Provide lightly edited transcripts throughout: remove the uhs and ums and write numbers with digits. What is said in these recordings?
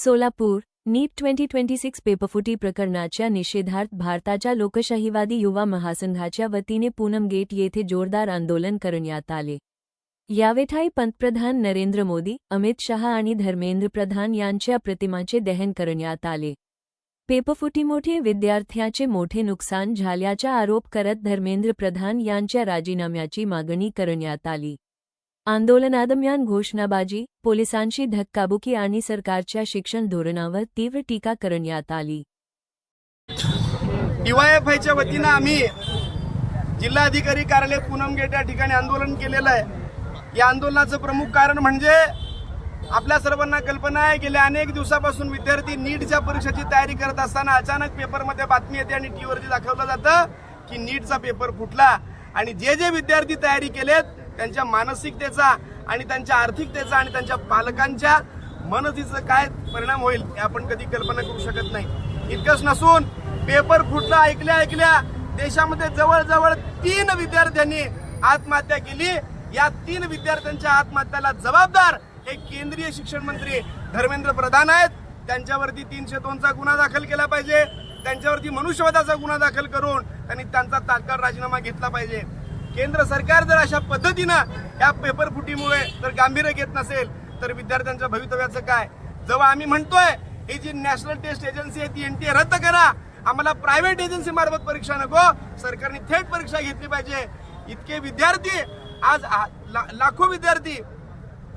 सोलापूर नीट 2026 पेपरफुटी प्रकरणाच्या निषेधार्थ भारताच्या लोकशाहीवादी युवा महासंघाच्या वतीने पूनम गेट येथे जोरदार आंदोलन करण्यात आले। यावेळी पंतप्रधान नरेंद्र मोदी, अमित शहा आणि धर्मेंद्र प्रधान यांच्या प्रतिमांचे दहन करण्यात आले। पेपरफुटीमुळे विद्यार्थ्यांचे मोठे नुकसान झाल्याचा आरोप करत धर्मेंद्र प्रधान यांच्या राजीनाम्याची मागणी करण्यात आली। आंदोलनादरम्यान घोषणाबाजी, पोलिसांची धक्काबुक्की आणि सरकारच्या शिक्षण धोरणावर तीव्र टीका करण्यात आली। डीवायएफआयच्या वतीने आम्ही जिल्हाधिकारी कार्यालय पूनम गेट या ठिकाणी आंदोलन केलेलं आहे। या आंदोलनाचं प्रमुख कारण म्हणजे आपल्या सर्वांना कल्पना आहे, गेल्या अनेक दिवसापासून विद्यार्थी नीटच्या परीक्षेची तयारी करत असताना अचानक पेपरमध्ये बातमी येते आणि टीव्हीवरती दाखवलं जातं की नीटचा पेपर फुटला आणि जे विद्यार्थी तयारी केलेत त्यांच्या मानसिकतेचा आणि त्यांच्या आर्थिकतेचा आणि त्यांच्या पालकांच्या मनस्थितीचा काय परिणाम होईल हे आपण कधी कल्पना करू शकत नाही। इतकंच नसून पेपर फुटला ऐकल्या देशामध्ये जवळजवळ 3 विद्यार्थ्यांनी आत्महत्या केली। या 3 विद्यार्थ्यांच्या आत्महत्येला जबाबदार हे केंद्रीय शिक्षण मंत्री धर्मेंद्र प्रधान आहेत। त्यांच्यावरती 302चा गुन्हा दाखल केला पाहिजे, त्यांच्यावरती मनुष्यवधाचा गुन्हा दाखल करून त्यांनी त्यांचा तात्काळ राजीनामा घेतला पाहिजे। केंद्र सरकार जर अशा पद्धतीनं या पेपर फुटीमुळे जर गांभीर्य घेत नसेल तर विद्यार्थ्यांच्या भवितव्याचं काय? जेव्हा आम्ही म्हणतोय ही जी नॅशनल टेस्ट एजन्सी आहे ती एनटीए रद्द करा, आम्हाला प्रायव्हेट एजन्सी मार्फत परीक्षा नको, सरकारने थेट परीक्षा घेतली पाहिजे। इतके विद्यार्थी आज लाखो विद्यार्थी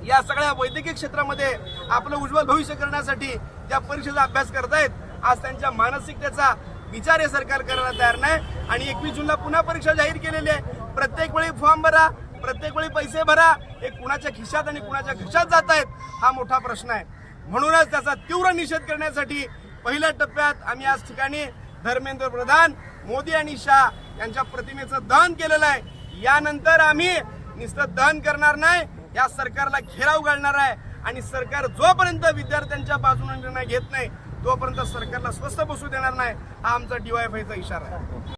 या सगळ्या वैद्यकीय क्षेत्रामध्ये आपलं उज्ज्वल भविष्य करण्यासाठी ज्या परीक्षेचा अभ्यास करतायत, आज त्यांच्या मानसिकतेचा विचार हे सरकार करायला तयार नाही आणि 21 जूनला पुन्हा परीक्षा जाहीर केलेली आहे। प्रत्येक वेळी फॉर्म भरा, प्रत्येक वेळी पैसे भरा, हे कुणाच्या खिशात आणि कुणाच्या घशात जात आहेत हा मोठा प्रश्न आहे। म्हणूनच त्याचा तीव्र निषेध करण्यासाठी पहिल्या टप्प्यात आम्ही आज ठिकाणी धर्मेंद्र प्रधान, मोदी आणि शाह यांच्या प्रतिमेचं दहन केलेलं आहे। यानंतर आम्ही नुसतं दहन करणार नाही, या सरकारला घेराव घालणार आहे आणि सरकार जोपर्यंत विद्यार्थ्यांच्या बाजूने निर्णय घेत नाही तोपर्यंत सरकारला स्वस्थ बसू देणार नाही, हा आमचा डीवायएफआयचा इशारा आहे।